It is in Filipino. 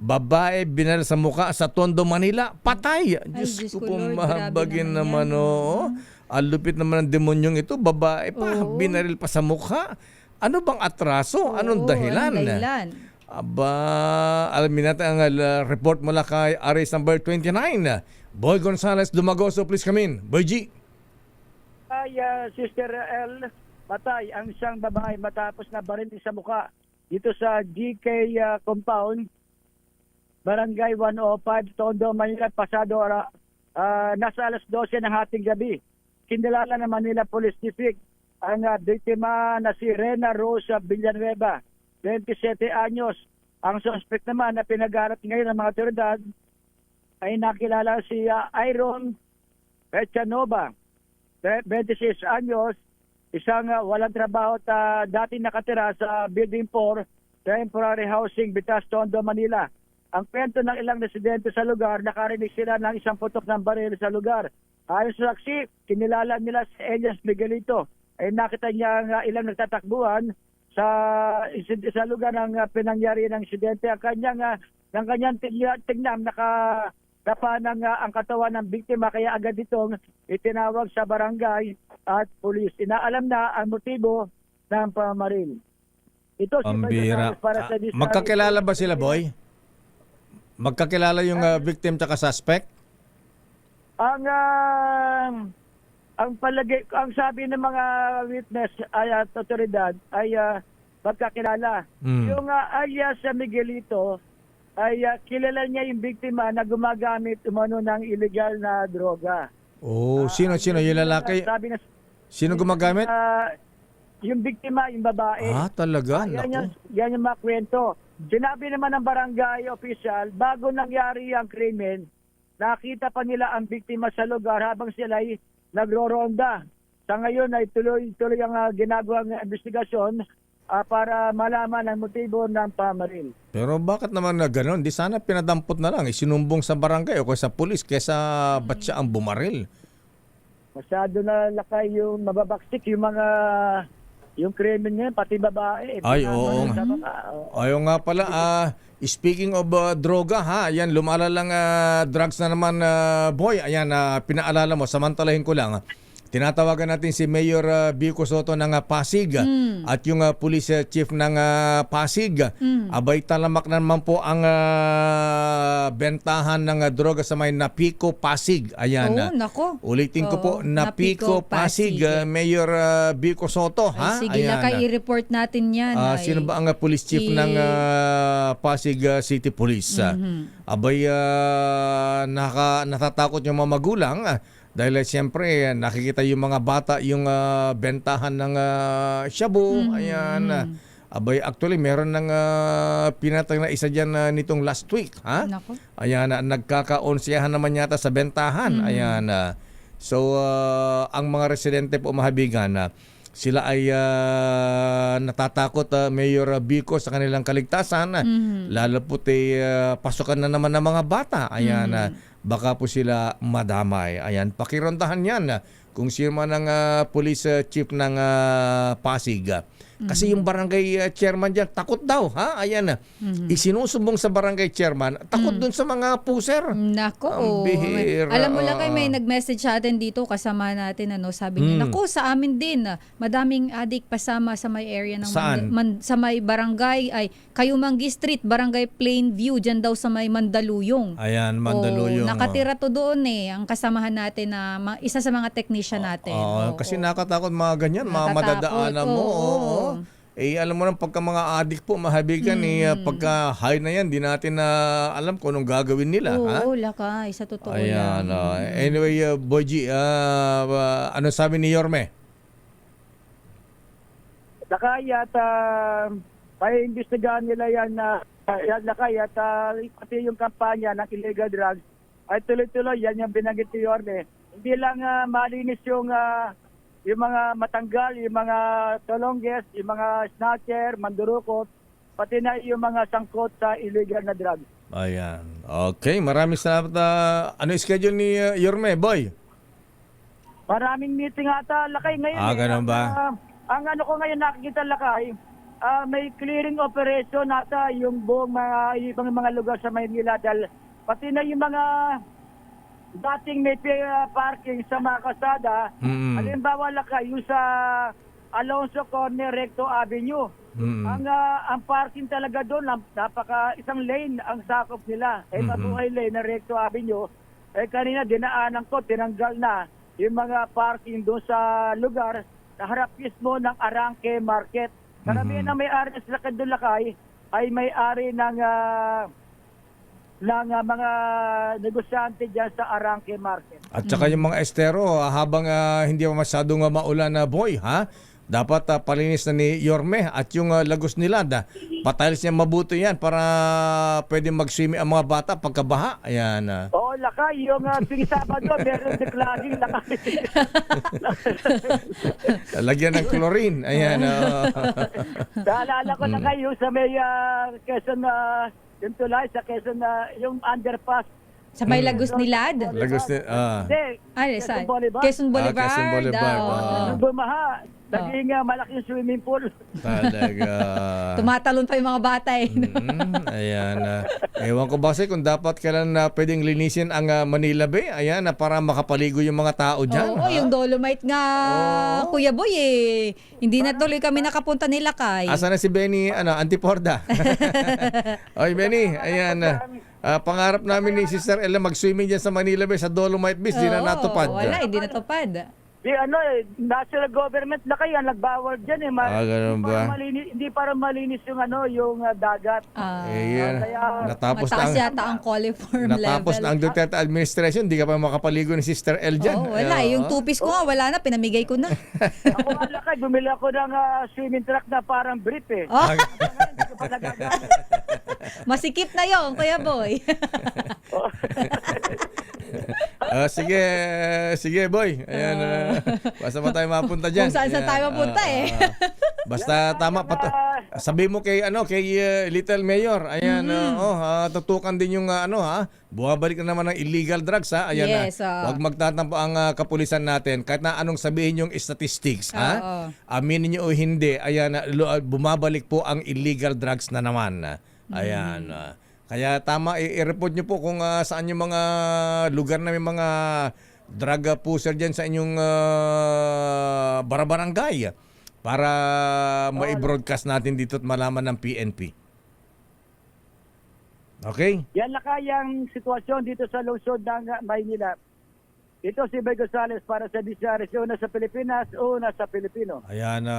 babae binaril sa mukha sa Tondo, Manila. Patay. Diyos Diyos ko ko, po, Lord, mahabagin grabe naman. naman yan, Oo. Ang lupit naman ng demonyong ito. Babae pa. Oo. Binaril pa sa mukha. Ano bang atraso? Anong Oo, dahilan? anong dahilan? Aba, alamin natin ang report mula kay arrest number 29. Boy Gonzales Dumagoso, please come in. Boy G. Ay, Sister L, patay ang isang babae matapos na baril sa muka dito sa GK compound, Barangay 105, Tondo, Manila, pasado nasa alas 12 ng hating gabi. Kinilala ng Manila Police District ang biktima na si Rena Rosa Villanueva, 27 anyos. Ang suspect naman na pinag-arat ngayon ng mga otoridad ay nakilala si Iron Pechanova, 26 anyos, isang walang trabaho at dati nakatira sa Building 4, Temporary Housing, Bitas, Tondo, Manila. Ang kwento ng ilang residente sa lugar, nakarinig sila ng isang putok ng baril sa lugar. Ayon sa saksi, kinilala nila si Elias Miguelito. Ay nakita niya ilang nagtatakbuhan sa lugar ng pinangyari ng insidente. Ang kanyang tingnan nakadapa ang katawan ng biktima, kaya agad itong itinawag sa barangay at pulis. Inaalam na ang motibo ng pamaril. Ito si Pambira. para sa Magkakilala ba sila, Boy? Magkakilala yung victim tsaka suspect? Ang sabi ng mga witness at otoridad ay magkakilala. Yung alias sa Miguelito ay kilala niya yung biktima na gumagamit umano ng illegal na droga. Oh, sino yung lalaki? Sabi na, Sino gumagamit? yung biktima, yung babae. Talaga? Yan yung mga kwento. Sinabi naman ng barangay official, bago nangyari ang krimen, nakita pa nila ang biktima sa lugar habang sila ay nagro-ronda. Sa ngayon ay tuloy ang ginagawang investigasyon para malaman ang motibo ng pamaril. Pero bakit naman na gano'n? Di sana pinadampot na lang, isinumbong sa barangay o sa pulis kesa ba't siya ang bumaril? Masyado na lakay yung mababaksik, yung krimen niya, pati babae. Ay, oo. Ayaw nga pala, speaking of droga, ayan, lumalalang drugs na naman, Boy. Ayan, pinaalala mo, samantalahin ko lang. Tinatawagan natin si Mayor Vico Soto ng Pasig at yung police chief ng Pasig. Abay, talamak naman po ang bentahan ng droga sa may Napico, Pasig. Ayan. Nako. Ulitin ko po, Napico, Pasig. Mayor Vico Soto. Ay, sige, Ayan. lakay, i-report natin yan. Sino ba ang police chief ng Pasig City Police? Abay, natatakot yung mga magulang. Dahil siyempre nakikita yung mga bata yung bentahan ng shabu. Ayan. Abay, actually meron ng pinatay na isa dyan nitong last week. Nako. Ayan, nagkakaonsiyahan naman yata sa bentahan. Ayan. So, ang mga residente po mahabigan, sila ay natatakot, Mayor Vico, sa kanilang kaligtasan. Lalo po pasukan na naman ng mga bata. Ayan, baka po sila madamay. Ayan, pakirondahan yan kung sino man ang police chief ng Pasig. Kasi yung barangay chairman dyan, takot daw. Ayan, isinusumbong sa barangay chairman, takot dun sa mga puser. Nako. Ang bihira. Alam mo lang kayo, may nag-message sa atin dito, kasama natin, sabi niya, nako, sa amin din, madaming adik pasama sa may area ng Saan? sa may barangay, ay Kayumanggi Street, Barangay Plainview, dyan daw sa may Mandaluyong. Ayan, Mandaluyong. Nakatira to doon ang kasamahan natin na isa sa mga technician natin. Kasi nakatakot mga ganyan, mga madadaanan mo. Oo. Alam mo lang, pagka mga adik po, mahabigan, pagka high na yan, di natin alam kung anong gagawin nila. Oo, lakay, sa totoo Ayan. lang. Anyway, Boy G, ano sabi ni Yorme? Lakay at paiimbestigahan nila yan lakay at pati yung kampanya ng illegal drugs ay tuloy-tuloy. Yan yung binanggit ni Yorme. Hindi lang malinis yung mga matanggal, yung mga tolongges, yung mga snatcher, mandurukot, pati na yung mga sangkot sa illegal na drugs. Ayan. Okay, maraming salamat. Ano yung schedule ni Yorme, Boy? Maraming meeting ata, lakay ngayon. Ganun ba? Ang ano ko ngayon nakikita, lakay, may clearing operation nata yung buong ibang mga lugar sa Maynila dahil pati na yung mga dating may parking sa mga kasada, Mm. halimbawa lakay yung sa Alonso Corner Recto Avenue. Mm. Ang parking talaga doon, napaka isang lane ang sakop nila. Mabuhay lane na Recto Avenue. Kanina dinaanan ko, tinanggal na yung mga parking doon sa lugar na harap mismo ng Arangke Market. Karamihan na may-ari sa Lakay ay may-ari ng mga negosyante dyan sa Arangke Market. At saka yung mga estero, habang hindi pa masyadong maulan na boy, ha? Dapat palinis na ni Yorme at yung Lagos Nilad. Patiles niya mabuti yan para pwede mag-swimming ang mga bata pagkabaha. Ayan. Oo, Lakay, yung tuwing Sabado, meron declaring Lakay. Lagyan ng chlorine. Ayan. Naalala ko Lakay, yung sa may Quezon, yung tulay sa Quezon, yung underpass. Sa may Lagos Nilad. Lagos Hindi, Ay, Quezon saan? Boulevard. Quezon Boulevard. Quezon Boulevard. Oo. Nung bumaha, naging malaking swimming pool. Talaga. Tumatalon pa yung mga bata eh. Ayan. Ewan ko ba kung dapat kailan pwedeng linisin ang Manila Bay. Ayan, para makapaligo yung mga tao dyan. Oo, ha? yung Dolomite nga, Kuya Boy eh. Hindi na tuloy kami nakapunta ni Lakay. Asa na si Benny, Antiporda? Oy, Benny, ayan. Pangarap namin ni Sister Ella mag-swimming dyan sa Manila Bay sa Dolomite Beach. Di na Oo, natupad. Wala, hindi natupad. National government na kayo, nagbawal dyan eh. Ganun ba? Hindi para malinis yung yung dagat. Ayan. Kaya, Natapos na Mataas ang... yata ang coliform level. Natapos na ang Duterte administration, di ka pa makapaligo ni Sister El dyan. Oo, wala. Yung two-piece ko nga, wala na. Pinamigay ko na. ako nga Lakay, bumili ako ng swimming truck na parang brief eh. Oh, Hindi ko pa nagagamit. masikip na yon, Kuya Boy. Sige boy. Ayan. Basta pa tayo mapunta dyan. Kung saan tayo mapunta eh. Basta tama. Sabi mo kay Little Mayor. Ayan. Tutukan din yung bumabalik na naman ng illegal drugs ha. Ayan. Yes, Huwag magtatampo ang kapulisan natin. Kahit na anong sabihin yung statistics. Ha? Aminin nyo o hindi. Ayan. Bumabalik po ang illegal drugs na naman. Ayan. Kaya tama, i-report nyo po kung saan yung mga lugar na may mga drug pusher dyan sa inyong barangay para ma-broadcast natin dito at malaman ng PNP. Okay? Yan Lakay ang sitwasyon dito sa lungsod ng Maynila. Ito si Bay Gonzales para sa Disyari. Una sa Pilipinas, una sa Pilipino. Ayan.